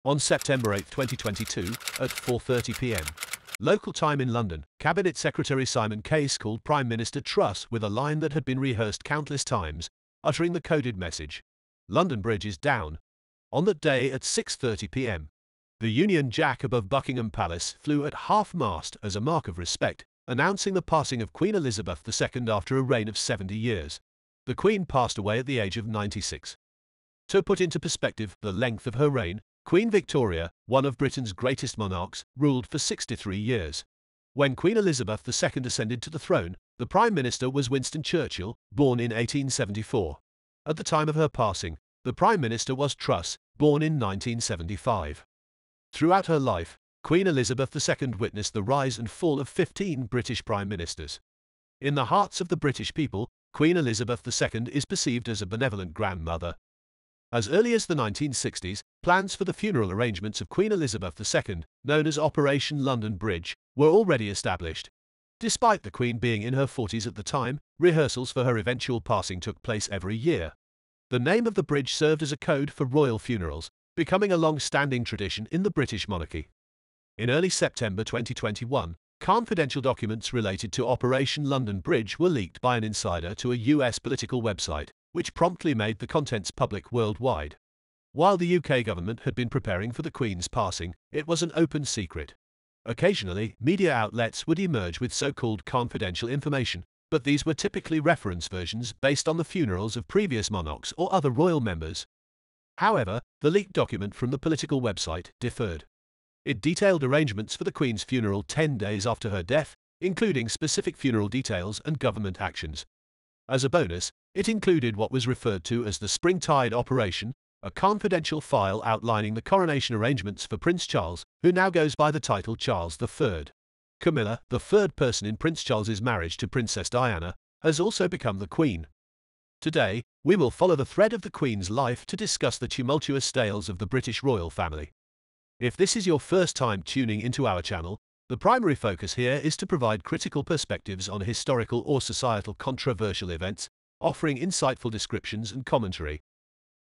On September 8, 2022, at 4:30 p.m. local time in London, Cabinet Secretary Simon Case called Prime Minister Truss with a line that had been rehearsed countless times, uttering the coded message, "London Bridge is down." On that day at 6:30 p.m., the Union Jack above Buckingham Palace flew at half-mast as a mark of respect, announcing the passing of Queen Elizabeth II after a reign of 70 years. The Queen passed away at the age of 96. To put into perspective the length of her reign, Queen Victoria, one of Britain's greatest monarchs, ruled for 63 years. When Queen Elizabeth II ascended to the throne, the Prime Minister was Winston Churchill, born in 1874. At the time of her passing, the Prime Minister was Truss, born in 1975. Throughout her life, Queen Elizabeth II witnessed the rise and fall of 15 British Prime Ministers. In the hearts of the British people, Queen Elizabeth II is perceived as a benevolent grandmother. As early as the 1960s, plans for the funeral arrangements of Queen Elizabeth II, known as Operation London Bridge, were already established. Despite the Queen being in her 40s at the time, rehearsals for her eventual passing took place every year. The name of the bridge served as a code for royal funerals, becoming a long-standing tradition in the British monarchy. In early September 2021, confidential documents related to Operation London Bridge were leaked by an insider to a US political website, which promptly made the contents public worldwide. While the UK government had been preparing for the Queen's passing, it was an open secret. Occasionally, media outlets would emerge with so-called confidential information, but these were typically reference versions based on the funerals of previous monarchs or other royal members. However, the leaked document from the political website differed. It detailed arrangements for the Queen's funeral 10 days after her death, including specific funeral details and government actions. As a bonus, it included what was referred to as the Springtide Operation, a confidential file outlining the coronation arrangements for Prince Charles, who now goes by the title Charles III. Camilla, the third person in Prince Charles's marriage to Princess Diana, has also become the Queen. Today, we will follow the thread of the Queen's life to discuss the tumultuous tales of the British royal family. If this is your first time tuning into our channel, the primary focus here is to provide critical perspectives on historical or societal controversial events, offering insightful descriptions and commentary.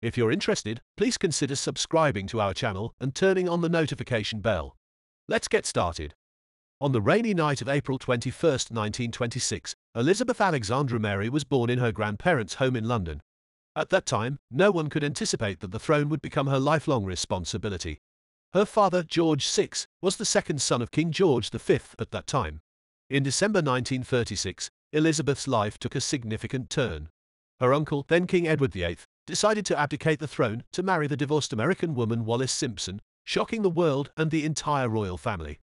If you're interested, please consider subscribing to our channel and turning on the notification bell. Let's get started. On the rainy night of April 21, 1926, Elizabeth Alexandra Mary was born in her grandparents' home in London. At that time, no one could anticipate that the throne would become her lifelong responsibility. Her father, George VI, was the second son of King George V at that time. In December 1936, Elizabeth's life took a significant turn. Her uncle, then King Edward VIII, decided to abdicate the throne to marry the divorced American woman Wallis Simpson, shocking the world and the entire royal family.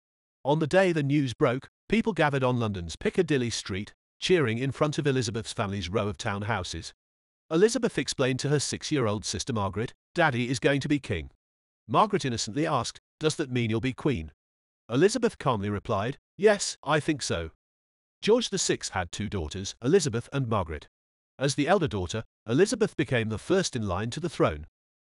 On the day the news broke, people gathered on London's Piccadilly Street, cheering in front of Elizabeth's family's row of townhouses. Elizabeth explained to her 6-year-old sister Margaret, "Daddy is going to be king." Margaret innocently asked, "Does that mean you'll be queen?" Elizabeth calmly replied, "Yes, I think so." George VI had 2 daughters, Elizabeth and Margaret. As the elder daughter, Elizabeth became the first in line to the throne.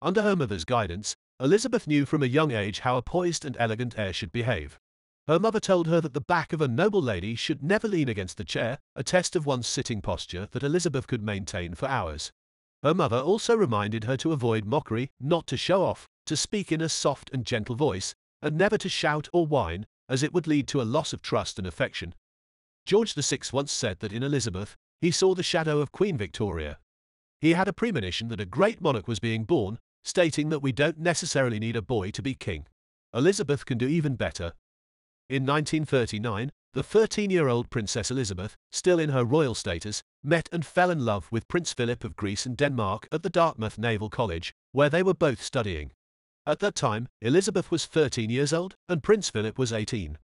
Under her mother's guidance, Elizabeth knew from a young age how a poised and elegant heir should behave. Her mother told her that the back of a noble lady should never lean against the chair, a test of one's sitting posture that Elizabeth could maintain for hours. Her mother also reminded her to avoid mockery, not to show off, to speak in a soft and gentle voice, and never to shout or whine, as it would lead to a loss of trust and affection. George VI once said that in Elizabeth, he saw the shadow of Queen Victoria. He had a premonition that a great monarch was being born, stating that we don't necessarily need a boy to be king. Elizabeth can do even better. In 1939, the 13-year-old Princess Elizabeth, still in her royal status, met and fell in love with Prince Philip of Greece and Denmark at the Dartmouth Naval College, where they were both studying. At that time, Elizabeth was 13 years old and Prince Philip was 18.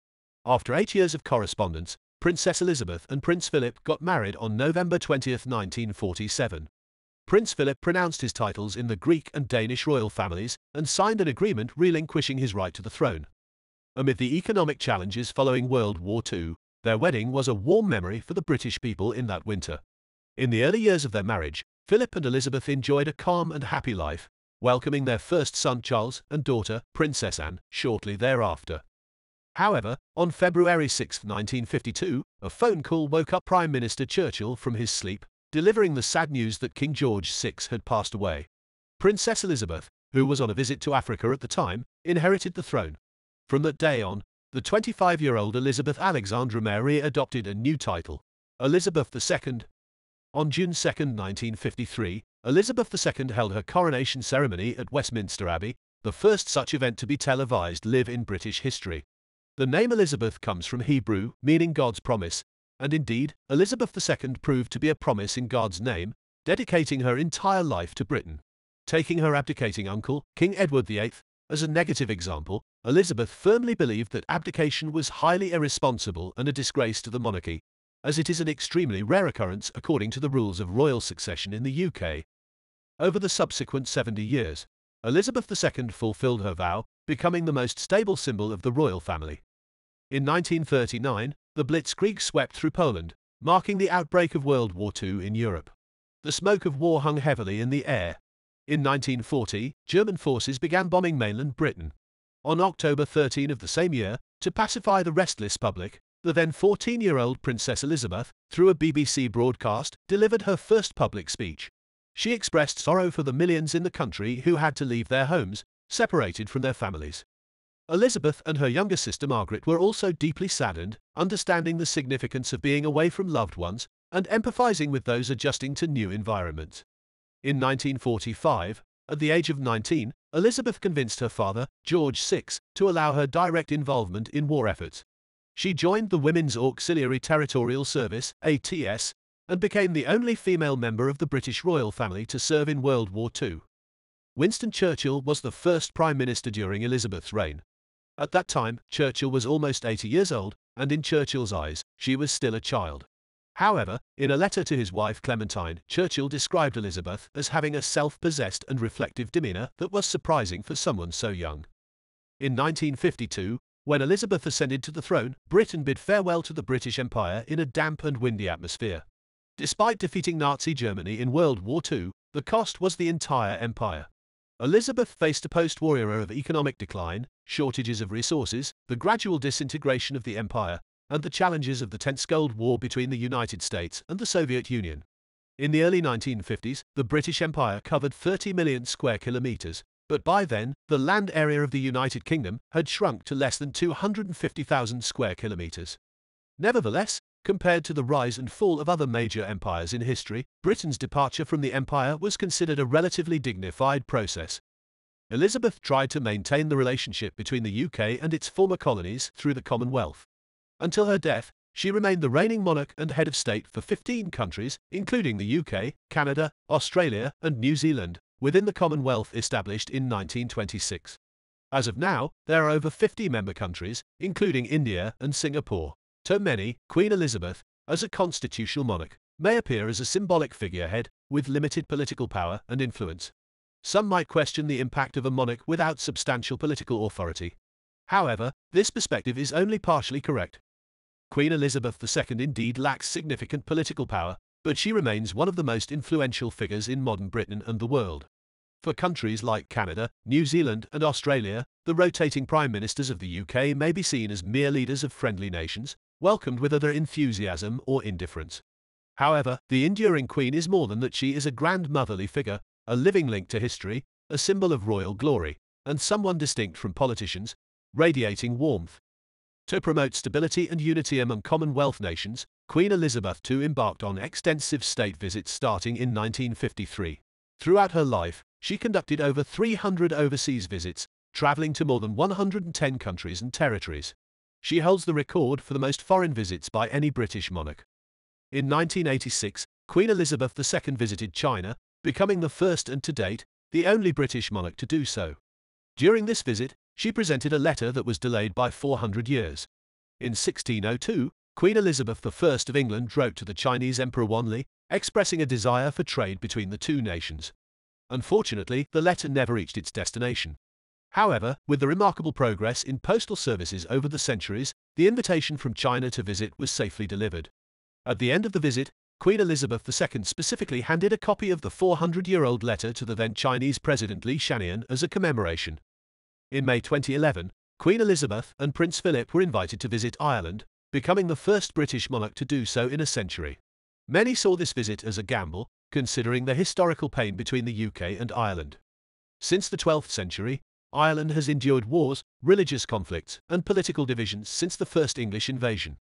After 8 years of correspondence, Princess Elizabeth and Prince Philip got married on November 20, 1947. Prince Philip pronounced his titles in the Greek and Danish royal families and signed an agreement relinquishing his right to the throne. Amid the economic challenges following World War II, their wedding was a warm memory for the British people in that winter. In the early years of their marriage, Philip and Elizabeth enjoyed a calm and happy life, welcoming their first son Charles and daughter, Princess Anne, shortly thereafter. However, on February 6, 1952, a phone call woke up Prime Minister Churchill from his sleep, delivering the sad news that King George VI had passed away. Princess Elizabeth, who was on a visit to Africa at the time, inherited the throne. From that day on, the 25-year-old Elizabeth Alexandra Mary adopted a new title, Elizabeth II. On June 2, 1953, Elizabeth II held her coronation ceremony at Westminster Abbey, the first such event to be televised live in British history. The name Elizabeth comes from Hebrew, meaning God's promise, and indeed, Elizabeth II proved to be a promise in God's name, dedicating her entire life to Britain. Taking her abdicating uncle, King Edward VIII, as a negative example, Elizabeth firmly believed that abdication was highly irresponsible and a disgrace to the monarchy, as it is an extremely rare occurrence according to the rules of royal succession in the UK. Over the subsequent 70 years, Elizabeth II fulfilled her vow, becoming the most stable symbol of the royal family. In 1939, the Blitzkrieg swept through Poland, marking the outbreak of World War II in Europe. The smoke of war hung heavily in the air. In 1940, German forces began bombing mainland Britain. On October 13 of the same year, to pacify the restless public, the then 14-year-old Princess Elizabeth, through a BBC broadcast, delivered her first public speech. She expressed sorrow for the millions in the country who had to leave their homes, separated from their families. Elizabeth and her younger sister Margaret were also deeply saddened, understanding the significance of being away from loved ones and empathizing with those adjusting to new environments. In 1945, at the age of 19, Elizabeth convinced her father, George VI, to allow her direct involvement in war efforts. She joined the Women's Auxiliary Territorial Service, ATS, and became the only female member of the British royal family to serve in World War II. Winston Churchill was the first Prime Minister during Elizabeth's reign. At that time, Churchill was almost 80 years old, and in Churchill's eyes, she was still a child. However, in a letter to his wife Clementine, Churchill described Elizabeth as having a self-possessed and reflective demeanour that was surprising for someone so young. In 1952, when Elizabeth ascended to the throne, Britain bid farewell to the British Empire in a damp and windy atmosphere. Despite defeating Nazi Germany in World War II, the cost was the entire empire. Elizabeth faced a post-war era of economic decline, shortages of resources, the gradual disintegration of the empire, and the challenges of the tense Cold War between the United States and the Soviet Union. In the early 1950s, the British Empire covered 30 million square kilometers, but by then, the land area of the United Kingdom had shrunk to less than 250,000 square kilometers. Nevertheless, compared to the rise and fall of other major empires in history, Britain's departure from the empire was considered a relatively dignified process. Elizabeth tried to maintain the relationship between the UK and its former colonies through the Commonwealth. Until her death, she remained the reigning monarch and head of state for 15 countries, including the UK, Canada, Australia, and New Zealand, within the Commonwealth established in 1926. As of now, there are over 50 member countries, including India and Singapore. To many, Queen Elizabeth, as a constitutional monarch, may appear as a symbolic figurehead with limited political power and influence. Some might question the impact of a monarch without substantial political authority. However, this perspective is only partially correct. Queen Elizabeth II indeed lacks significant political power, but she remains one of the most influential figures in modern Britain and the world. For countries like Canada, New Zealand, and Australia, the rotating prime ministers of the UK may be seen as mere leaders of friendly nations, welcomed with either enthusiasm or indifference. However, the enduring Queen is more than that. She is a grandmotherly figure, a living link to history, a symbol of royal glory, and someone distinct from politicians, radiating warmth. To promote stability and unity among Commonwealth nations, Queen Elizabeth II embarked on extensive state visits starting in 1953. Throughout her life, she conducted over 300 overseas visits, traveling to more than 110 countries and territories. She holds the record for the most foreign visits by any British monarch. In 1986, Queen Elizabeth II visited China, becoming the first and to date, the only British monarch to do so. During this visit, she presented a letter that was delayed by 400 years. In 1602, Queen Elizabeth I of England wrote to the Chinese Emperor Wanli, expressing a desire for trade between the two nations. Unfortunately, the letter never reached its destination. However, with the remarkable progress in postal services over the centuries, the invitation from China to visit was safely delivered. At the end of the visit, Queen Elizabeth II specifically handed a copy of the 400-year-old letter to the then Chinese President Li Shanian as a commemoration. In May 2011, Queen Elizabeth and Prince Philip were invited to visit Ireland, becoming the first British monarch to do so in a century. Many saw this visit as a gamble, considering the historical pain between the UK and Ireland. Since the 12th century, Ireland has endured wars, religious conflicts, and political divisions since the first English invasion.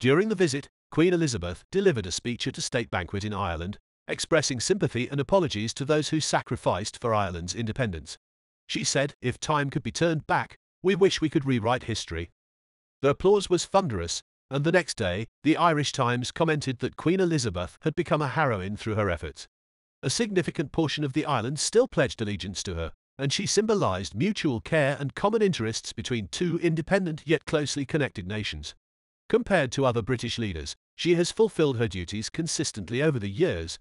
During the visit, Queen Elizabeth delivered a speech at a state banquet in Ireland, expressing sympathy and apologies to those who sacrificed for Ireland's independence. She said, "If time could be turned back, we wish we could rewrite history." The applause was thunderous, and the next day, the Irish Times commented that Queen Elizabeth had become a heroine through her efforts. A significant portion of the island still pledged allegiance to her, and she symbolized mutual care and common interests between two independent yet closely connected nations. Compared to other British leaders, she has fulfilled her duties consistently over the years.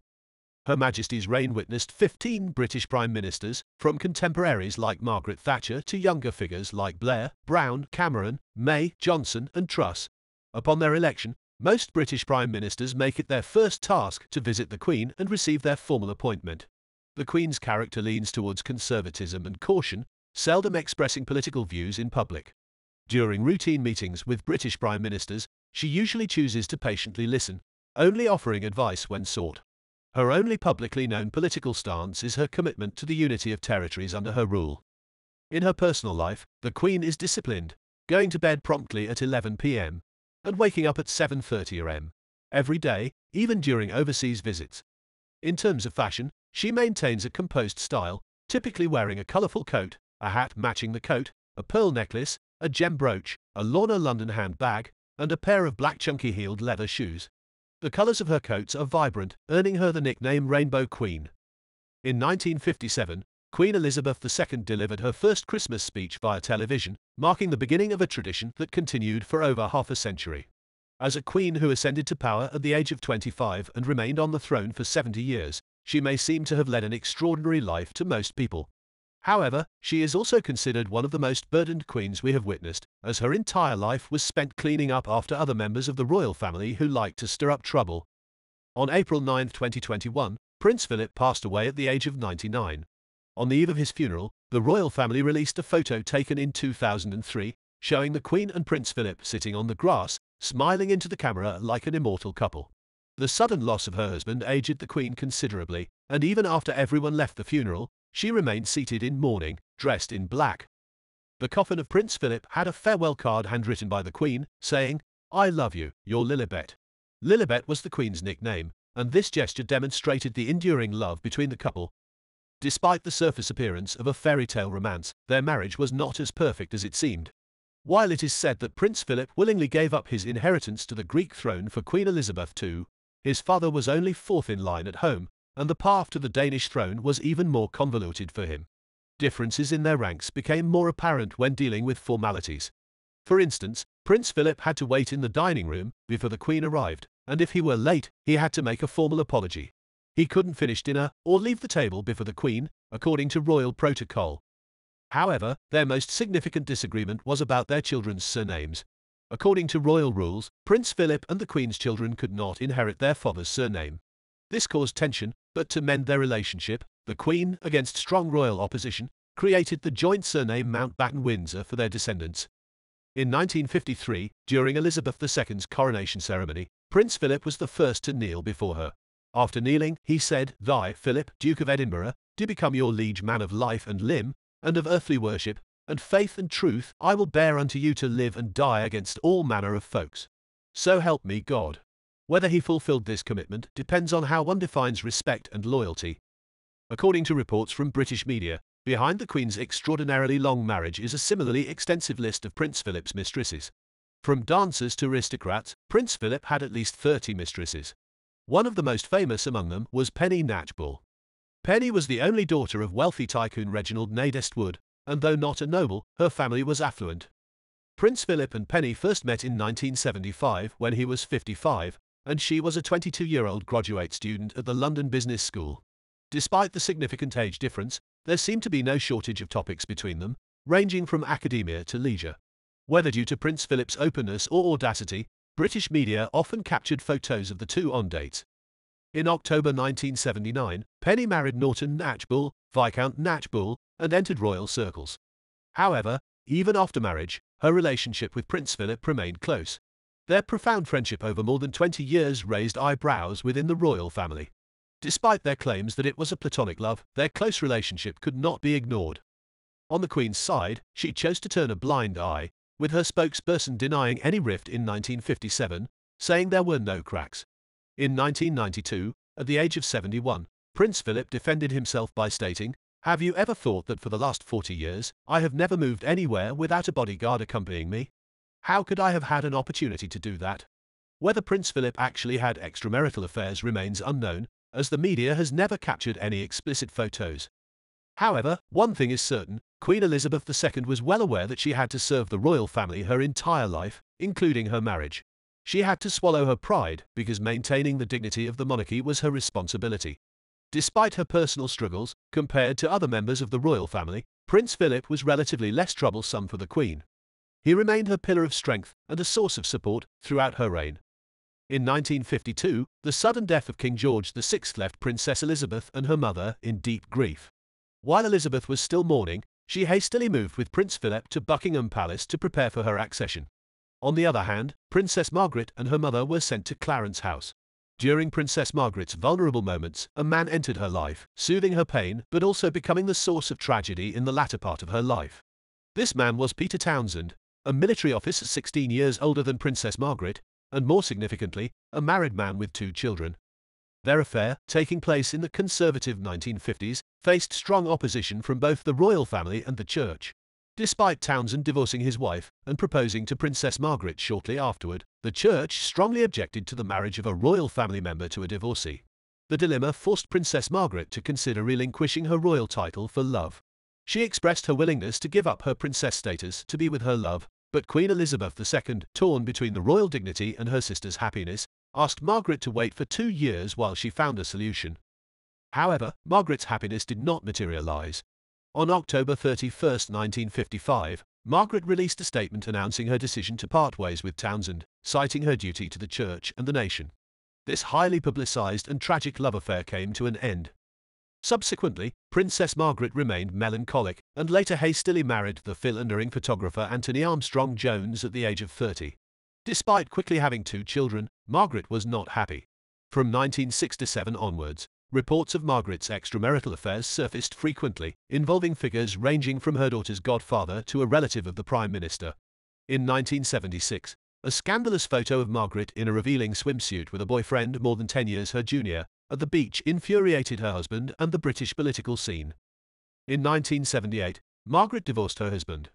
Her Majesty's reign witnessed 15 British prime ministers, from contemporaries like Margaret Thatcher to younger figures like Blair, Brown, Cameron, May, Johnson and Truss. Upon their election, most British prime ministers make it their first task to visit the Queen and receive their formal appointment. The Queen's character leans towards conservatism and caution, seldom expressing political views in public. During routine meetings with British prime ministers, she usually chooses to patiently listen, only offering advice when sought. Her only publicly known political stance is her commitment to the unity of territories under her rule. In her personal life, the Queen is disciplined, going to bed promptly at 11 p.m. and waking up at 7:30 a.m. every day, even during overseas visits. In terms of fashion, she maintains a composed style, typically wearing a colourful coat, a hat matching the coat, a pearl necklace, a gem brooch, a Lorna London handbag, and a pair of black chunky-heeled leather shoes. The colours of her coats are vibrant, earning her the nickname Rainbow Queen. In 1957, Queen Elizabeth II delivered her first Christmas speech via television, marking the beginning of a tradition that continued for over half a century. As a queen who ascended to power at the age of 25 and remained on the throne for 70 years, she may seem to have led an extraordinary life to most people. However, she is also considered one of the most burdened queens we have witnessed, as her entire life was spent cleaning up after other members of the royal family who liked to stir up trouble. On April 9, 2021, Prince Philip passed away at the age of 99. On the eve of his funeral, the royal family released a photo taken in 2003, showing the Queen and Prince Philip sitting on the grass, smiling into the camera like an immortal couple. The sudden loss of her husband aged the Queen considerably, and even after everyone left the funeral, she remained seated in mourning, dressed in black. The coffin of Prince Philip had a farewell card handwritten by the Queen, saying, "I love you, your Lilibet." Lilibet was the Queen's nickname, and this gesture demonstrated the enduring love between the couple. Despite the surface appearance of a fairy tale romance, their marriage was not as perfect as it seemed. While it is said that Prince Philip willingly gave up his inheritance to the Greek throne for Queen Elizabeth II, his father was only fourth in line at home, and the path to the Danish throne was even more convoluted for him. Differences in their ranks became more apparent when dealing with formalities. For instance, Prince Philip had to wait in the dining room before the Queen arrived, and if he were late, he had to make a formal apology. He couldn't finish dinner or leave the table before the Queen, according to royal protocol. However, their most significant disagreement was about their children's surnames. According to royal rules, Prince Philip and the Queen's children could not inherit their father's surname. This caused tension, but to mend their relationship, the Queen, against strong royal opposition, created the joint surname Mountbatten-Windsor for their descendants. In 1953, during Elizabeth II's coronation ceremony, Prince Philip was the first to kneel before her. After kneeling, he said, "I, Philip, Duke of Edinburgh, do become your liege man of life and limb, and of earthly worship, and faith and truth I will bear unto you to live and die against all manner of folks. So help me God." Whether he fulfilled this commitment depends on how one defines respect and loyalty. According to reports from British media, behind the Queen's extraordinarily long marriage is a similarly extensive list of Prince Philip's mistresses. From dancers to aristocrats, Prince Philip had at least 30 mistresses. One of the most famous among them was Penny Knatchbull. Penny was the only daughter of wealthy tycoon Reginald Nadest Wood, and though not a noble, her family was affluent. Prince Philip and Penny first met in 1975 when he was 55, and she was a 22-year-old graduate student at the London Business School. Despite the significant age difference, there seemed to be no shortage of topics between them, ranging from academia to leisure. Whether due to Prince Philip's openness or audacity, British media often captured photos of the two on dates. In October 1979, Penny married Norton Knatchbull, Viscount Knatchbull, and entered royal circles. However, even after marriage, her relationship with Prince Philip remained close. Their profound friendship over more than 20 years raised eyebrows within the royal family. Despite their claims that it was a platonic love, their close relationship could not be ignored. On the Queen's side, she chose to turn a blind eye, with her spokesperson denying any rift in 1957, saying there were no cracks. In 1992, at the age of 71, Prince Philip defended himself by stating, "Have you ever thought that for the last 40 years, I have never moved anywhere without a bodyguard accompanying me? How could I have had an opportunity to do that?" Whether Prince Philip actually had extramarital affairs remains unknown, as the media has never captured any explicit photos. However, one thing is certain, Queen Elizabeth II was well aware that she had to serve the royal family her entire life, including her marriage. She had to swallow her pride, because maintaining the dignity of the monarchy was her responsibility. Despite her personal struggles, compared to other members of the royal family, Prince Philip was relatively less troublesome for the Queen. He remained her pillar of strength and a source of support throughout her reign. In 1952, the sudden death of King George VI left Princess Elizabeth and her mother in deep grief. While Elizabeth was still mourning, she hastily moved with Prince Philip to Buckingham Palace to prepare for her accession. On the other hand, Princess Margaret and her mother were sent to Clarence House. During Princess Margaret's vulnerable moments, a man entered her life, soothing her pain but also becoming the source of tragedy in the latter part of her life. This man was Peter Townsend, a military officer 16 years older than Princess Margaret, and more significantly, a married man with 2 children. Their affair, taking place in the conservative 1950s, faced strong opposition from both the royal family and the church. Despite Townsend divorcing his wife and proposing to Princess Margaret shortly afterward, the church strongly objected to the marriage of a royal family member to a divorcee. The dilemma forced Princess Margaret to consider relinquishing her royal title for love. She expressed her willingness to give up her princess status to be with her love, but Queen Elizabeth II, torn between the royal dignity and her sister's happiness, asked Margaret to wait for 2 years while she found a solution. However, Margaret's happiness did not materialize. On October 31, 1955, Margaret released a statement announcing her decision to part ways with Townsend, citing her duty to the church and the nation. This highly publicized and tragic love affair came to an end. Subsequently, Princess Margaret remained melancholic and later hastily married the philandering photographer Anthony Armstrong Jones at the age of 30. Despite quickly having 2 children, Margaret was not happy. From 1967 onwards, reports of Margaret's extramarital affairs surfaced frequently, involving figures ranging from her daughter's godfather to a relative of the Prime Minister. In 1976, a scandalous photo of Margaret in a revealing swimsuit with a boyfriend more than 10 years her junior at the beach infuriated her husband and the British political scene. In 1978, Margaret divorced her husband.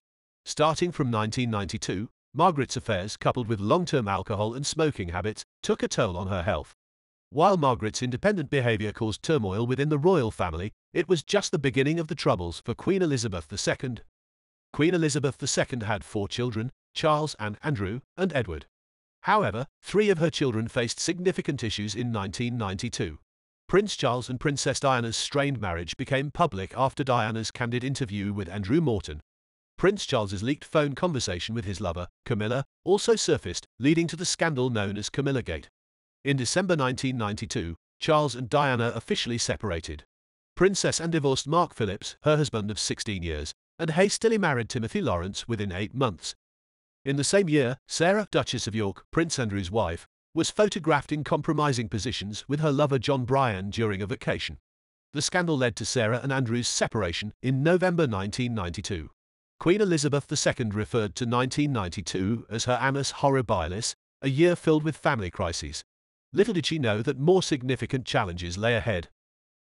Starting from 1992, Margaret's affairs, coupled with long-term alcohol and smoking habits, took a toll on her health. While Margaret's independent behavior caused turmoil within the royal family, it was just the beginning of the troubles for Queen Elizabeth II. Queen Elizabeth II had 4 children, Charles and Andrew, and Edward. However, 3 of her children faced significant issues in 1992. Prince Charles and Princess Diana's strained marriage became public after Diana's candid interview with Andrew Morton. Prince Charles's leaked phone conversation with his lover, Camilla, also surfaced, leading to the scandal known as Camillagate. In December 1992, Charles and Diana officially separated. Princess Anne divorced Mark Phillips, her husband of 16 years, and hastily married Timothy Lawrence within 8 months. In the same year, Sarah, Duchess of York, Prince Andrew's wife, was photographed in compromising positions with her lover John Bryan during a vacation. The scandal led to Sarah and Andrew's separation in November 1992. Queen Elizabeth II referred to 1992 as her annus horribilis, a year filled with family crises. Little did she know that more significant challenges lay ahead.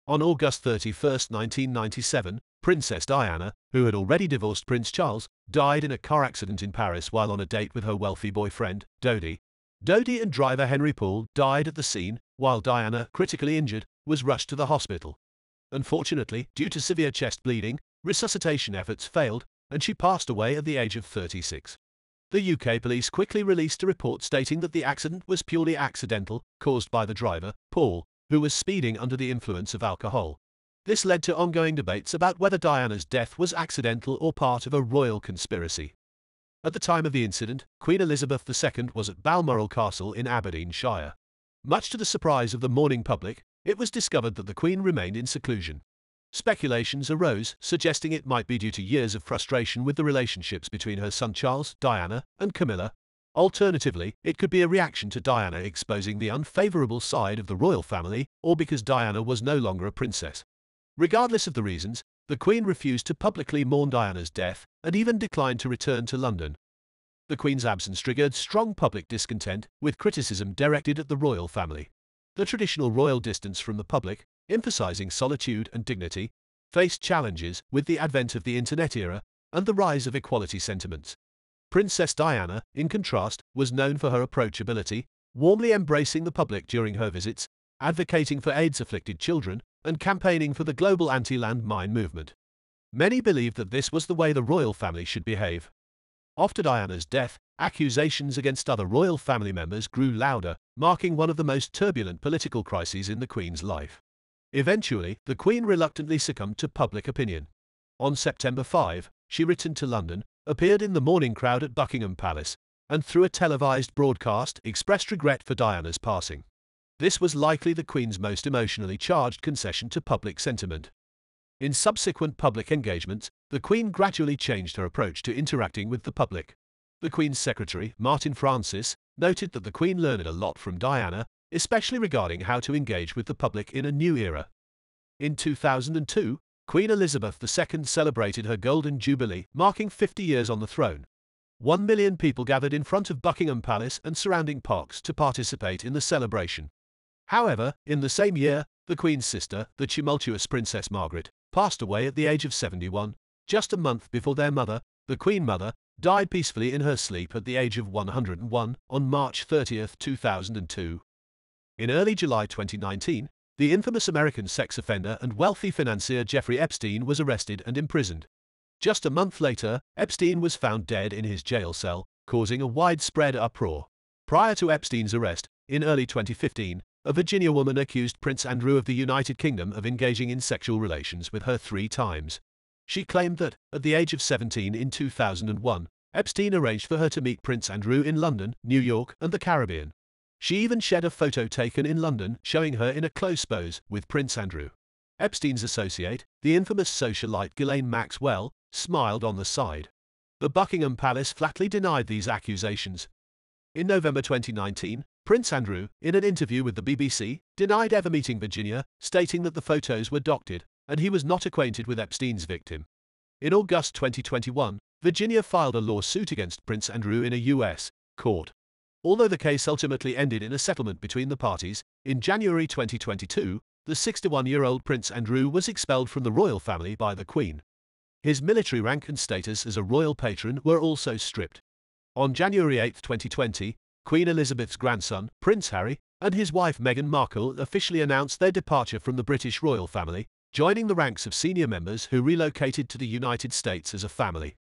On August 31, 1997, Princess Diana, who had already divorced Prince Charles, died in a car accident in Paris while on a date with her wealthy boyfriend, Dodi. Dodi and driver Henry Paul died at the scene, while Diana, critically injured, was rushed to the hospital. Unfortunately, due to severe chest bleeding, resuscitation efforts failed, and she passed away at the age of 36. The UK police quickly released a report stating that the accident was purely accidental, caused by the driver, Paul, who was speeding under the influence of alcohol. This led to ongoing debates about whether Diana's death was accidental or part of a royal conspiracy. At the time of the incident, Queen Elizabeth II was at Balmoral Castle in Aberdeenshire. Much to the surprise of the mourning public, it was discovered that the Queen remained in seclusion. Speculations arose, suggesting it might be due to years of frustration with the relationships between her son Charles, Diana, and Camilla. Alternatively, it could be a reaction to Diana exposing the unfavorable side of the royal family, or because Diana was no longer a princess. Regardless of the reasons, the Queen refused to publicly mourn Diana's death and even declined to return to London. The Queen's absence triggered strong public discontent, with criticism directed at the royal family. The traditional royal distance from the public, emphasizing solitude and dignity, faced challenges with the advent of the Internet era and the rise of equality sentiments. Princess Diana, in contrast, was known for her approachability, warmly embracing the public during her visits, advocating for AIDS-afflicted children, and campaigning for the global anti-landmine movement. Many believed that this was the way the royal family should behave. After Diana's death, accusations against other royal family members grew louder, marking one of the most turbulent political crises in the Queen's life. Eventually, the Queen reluctantly succumbed to public opinion. On September 5, she returned to London, appeared in the mourning crowd at Buckingham Palace, and through a televised broadcast expressed regret for Diana's passing. This was likely the Queen's most emotionally charged concession to public sentiment. In subsequent public engagements, the Queen gradually changed her approach to interacting with the public. The Queen's secretary, Martin Francis, noted that the Queen learned a lot from Diana, especially regarding how to engage with the public in a new era. In 2002, Queen Elizabeth II celebrated her Golden Jubilee, marking 50 years on the throne. 1 million people gathered in front of Buckingham Palace and surrounding parks to participate in the celebration. However, in the same year, the Queen's sister, the tumultuous Princess Margaret, passed away at the age of 71, just a month before their mother, the Queen Mother, died peacefully in her sleep at the age of 101 on March 30, 2002. In early July 2019, the infamous American sex offender and wealthy financier Jeffrey Epstein was arrested and imprisoned. Just a month later, Epstein was found dead in his jail cell, causing a widespread uproar. Prior to Epstein's arrest, in early 2015, a Virginia woman accused Prince Andrew of the United Kingdom of engaging in sexual relations with her 3 times. She claimed that, at the age of 17 in 2001, Epstein arranged for her to meet Prince Andrew in London, New York, and the Caribbean. She even shared a photo taken in London showing her in a close pose with Prince Andrew. Epstein's associate, the infamous socialite Ghislaine Maxwell, smiled on the side. The Buckingham Palace flatly denied these accusations. In November 2019, Prince Andrew, in an interview with the BBC, denied ever meeting Virginia, stating that the photos were doctored and he was not acquainted with Epstein's victim. In August 2021, Virginia filed a lawsuit against Prince Andrew in a U.S. court. Although the case ultimately ended in a settlement between the parties, in January 2022, the 61-year-old Prince Andrew was expelled from the royal family by the Queen. His military rank and status as a royal patron were also stripped. On January 8, 2020, Queen Elizabeth's grandson, Prince Harry, and his wife Meghan Markle officially announced their departure from the British royal family, joining the ranks of senior members who relocated to the United States as a family.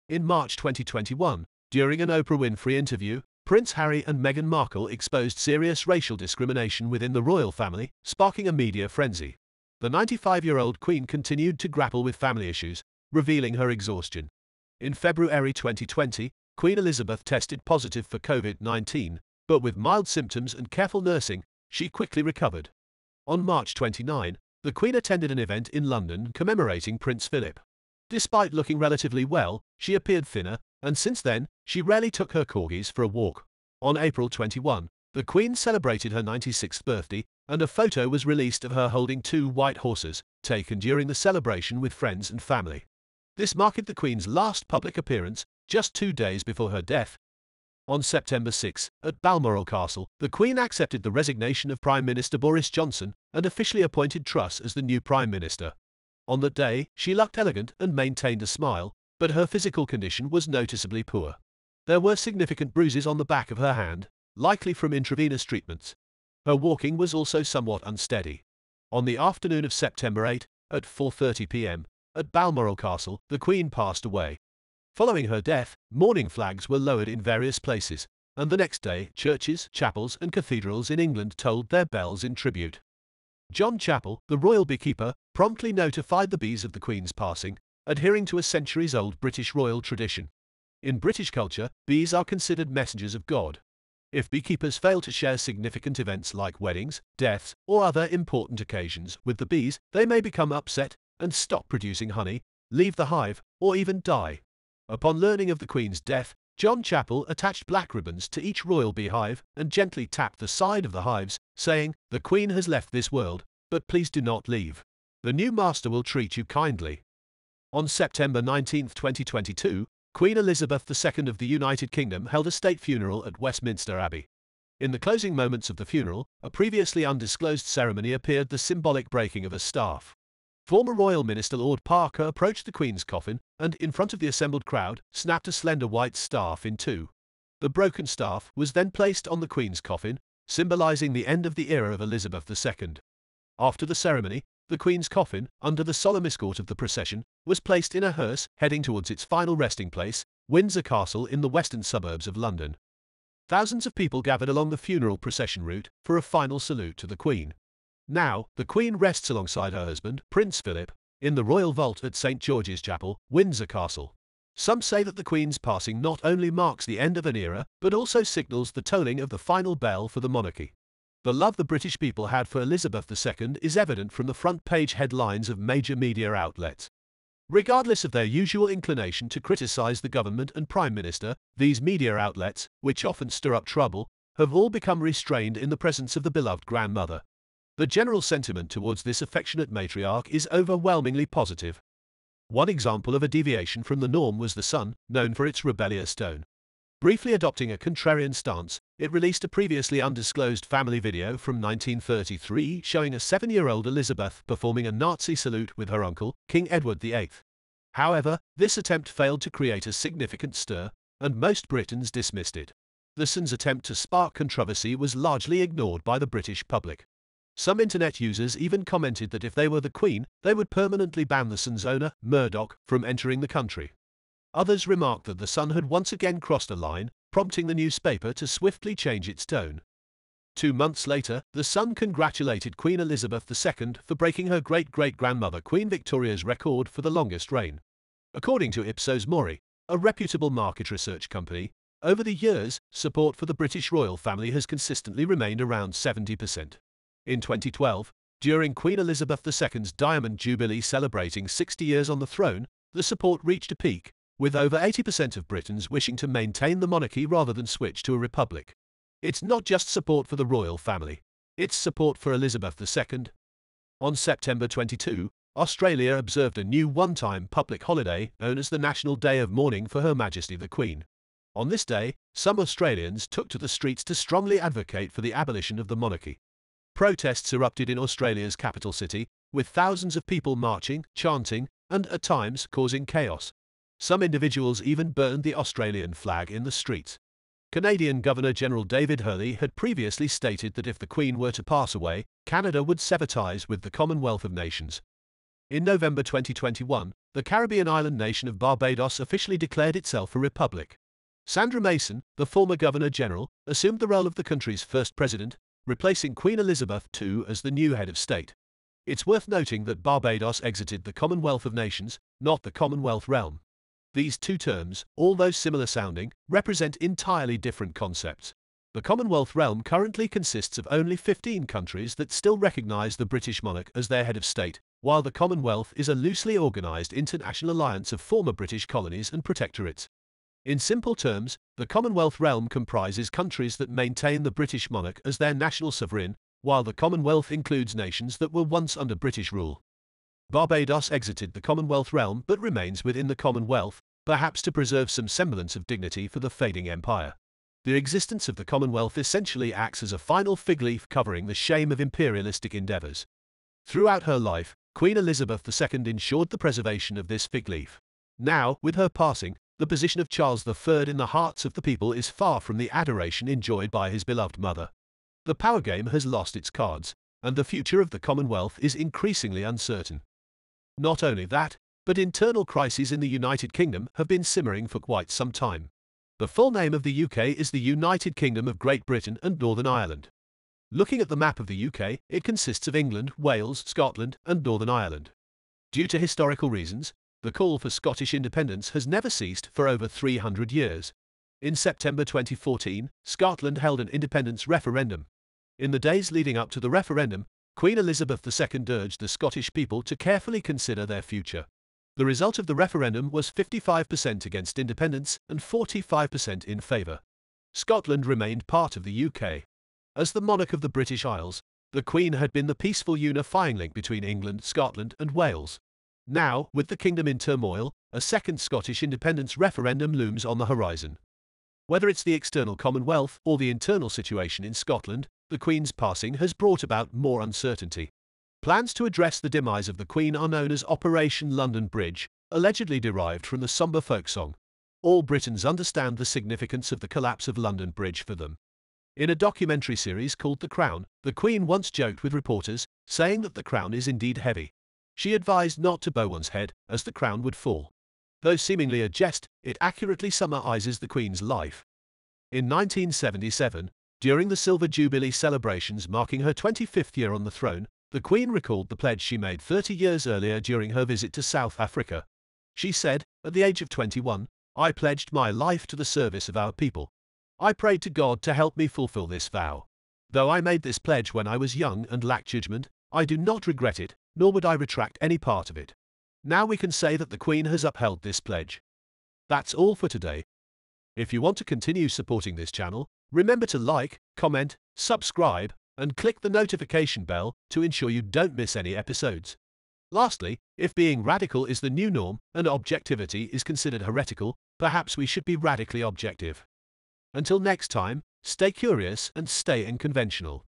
In March 2021, during an Oprah Winfrey interview, Prince Harry and Meghan Markle exposed serious racial discrimination within the royal family, sparking a media frenzy. The 95-year-old Queen continued to grapple with family issues, revealing her exhaustion. In February 2020, Queen Elizabeth tested positive for COVID-19, but with mild symptoms and careful nursing, she quickly recovered. On March 29, the Queen attended an event in London commemorating Prince Philip. Despite looking relatively well, she appeared thinner, and since then, she rarely took her corgis for a walk. On April 21, the Queen celebrated her 96th birthday, and a photo was released of her holding 2 white horses, taken during the celebration with friends and family. This marked the Queen's last public appearance, just 2 days before her death. On September 6, at Balmoral Castle, the Queen accepted the resignation of Prime Minister Boris Johnson and officially appointed Truss as the new Prime Minister. On that day, she looked elegant and maintained a smile, but her physical condition was noticeably poor. There were significant bruises on the back of her hand, likely from intravenous treatments. Her walking was also somewhat unsteady. On the afternoon of September 8, at 4:30 p.m., at Balmoral Castle, the Queen passed away. Following her death, mourning flags were lowered in various places, and the next day, churches, chapels, and cathedrals in England tolled their bells in tribute. John Chappell, the royal beekeeper, promptly notified the bees of the Queen's passing, adhering to a centuries-old British royal tradition. In British culture, bees are considered messengers of God. If beekeepers fail to share significant events like weddings, deaths, or other important occasions with the bees, they may become upset and stop producing honey, leave the hive, or even die. Upon learning of the Queen's death, John Chapel attached black ribbons to each royal beehive and gently tapped the side of the hives, saying, "The Queen has left this world, but please do not leave. The new master will treat you kindly." On September 19, 2022, Queen Elizabeth II of the United Kingdom held a state funeral at Westminster Abbey. In the closing moments of the funeral, a previously undisclosed ceremony appeared, the symbolic breaking of a staff. Former Royal Minister Lord Parker approached the Queen's coffin and, in front of the assembled crowd, snapped a slender white staff in two. The broken staff was then placed on the Queen's coffin, symbolizing the end of the era of Elizabeth II. After the ceremony, the Queen's coffin, under the solemn escort of the procession, was placed in a hearse heading towards its final resting place, Windsor Castle in the western suburbs of London. Thousands of people gathered along the funeral procession route for a final salute to the Queen. Now, the Queen rests alongside her husband, Prince Philip, in the royal vault at St. George's Chapel, Windsor Castle. Some say that the Queen's passing not only marks the end of an era, but also signals the tolling of the final bell for the monarchy. The love the British people had for Elizabeth II is evident from the front-page headlines of major media outlets. Regardless of their usual inclination to criticize the government and Prime Minister, these media outlets, which often stir up trouble, have all become restrained in the presence of the beloved grandmother. The general sentiment towards this affectionate matriarch is overwhelmingly positive. One example of a deviation from the norm was The Sun, known for its rebellious tone. Briefly adopting a contrarian stance, it released a previously undisclosed family video from 1933 showing a 7-year-old Elizabeth performing a Nazi salute with her uncle, King Edward VIII. However, this attempt failed to create a significant stir, and most Britons dismissed it. The Sun's attempt to spark controversy was largely ignored by the British public. Some internet users even commented that if they were the Queen, they would permanently ban the Sun's owner, Murdoch, from entering the country. Others remarked that the Sun had once again crossed a line, prompting the newspaper to swiftly change its tone. 2 months later, the Sun congratulated Queen Elizabeth II for breaking her great-great-grandmother Queen Victoria's record for the longest reign. According to Ipsos Mori, a reputable market research company, over the years, support for the British royal family has consistently remained around 70%. In 2012, during Queen Elizabeth II's Diamond Jubilee celebrating 60 years on the throne, the support reached a peak, with over 80% of Britons wishing to maintain the monarchy rather than switch to a republic. It's not just support for the royal family, it's support for Elizabeth II. On September 22, Australia observed a new one-time public holiday known as the National Day of Mourning for Her Majesty the Queen. On this day, some Australians took to the streets to strongly advocate for the abolition of the monarchy. Protests erupted in Australia's capital city, with thousands of people marching, chanting, and at times causing chaos. Some individuals even burned the Australian flag in the streets. Canadian Governor-General David Hurley had previously stated that if the Queen were to pass away, Canada would sever ties with the Commonwealth of Nations. In November 2021, the Caribbean island nation of Barbados officially declared itself a republic. Sandra Mason, the former Governor-General, assumed the role of the country's first president, replacing Queen Elizabeth II as the new head of state. It's worth noting that Barbados exited the Commonwealth of Nations, not the Commonwealth realm. These two terms, although similar sounding, represent entirely different concepts. The Commonwealth realm currently consists of only 15 countries that still recognize the British monarch as their head of state, while the Commonwealth is a loosely organized international alliance of former British colonies and protectorates. In simple terms, the Commonwealth realm comprises countries that maintain the British monarch as their national sovereign, while the Commonwealth includes nations that were once under British rule. Barbados exited the Commonwealth realm but remains within the Commonwealth, perhaps to preserve some semblance of dignity for the fading empire. The existence of the Commonwealth essentially acts as a final fig leaf covering the shame of imperialistic endeavours. Throughout her life, Queen Elizabeth II ensured the preservation of this fig leaf. Now, with her passing, the position of Charles III in the hearts of the people is far from the adoration enjoyed by his beloved mother. The power game has lost its cards, and the future of the Commonwealth is increasingly uncertain. Not only that, but internal crises in the United Kingdom have been simmering for quite some time. The full name of the UK is the United Kingdom of Great Britain and Northern Ireland. Looking at the map of the UK, it consists of England, Wales, Scotland, and Northern Ireland. Due to historical reasons, the call for Scottish independence has never ceased for over 300 years. In September 2014, Scotland held an independence referendum. In the days leading up to the referendum, Queen Elizabeth II urged the Scottish people to carefully consider their future. The result of the referendum was 55% against independence and 45% in favour. Scotland remained part of the UK. As the monarch of the British Isles, the Queen had been the peaceful unifying link between England, Scotland and Wales. Now, with the kingdom in turmoil, a second Scottish independence referendum looms on the horizon. Whether it's the external Commonwealth or the internal situation in Scotland, the Queen's passing has brought about more uncertainty. Plans to address the demise of the Queen are known as Operation London Bridge, allegedly derived from the sombre folk song. All Britons understand the significance of the collapse of London Bridge for them. In a documentary series called The Crown, the Queen once joked with reporters, saying that the crown is indeed heavy. She advised not to bow one's head, as the crown would fall. Though seemingly a jest, it accurately summarizes the Queen's life. In 1977, during the Silver Jubilee celebrations marking her 25th year on the throne, the Queen recalled the pledge she made 30 years earlier during her visit to South Africa. She said, at the age of 21, "I pledged my life to the service of our people. I prayed to God to help me fulfill this vow. Though I made this pledge when I was young and lacked judgment, I do not regret it, nor would I retract any part of it." Now we can say that the Queen has upheld this pledge. That's all for today. If you want to continue supporting this channel, remember to like, comment, subscribe, and click the notification bell to ensure you don't miss any episodes. Lastly, if being radical is the new norm and objectivity is considered heretical, perhaps we should be radically objective. Until next time, stay curious and stay unconventional.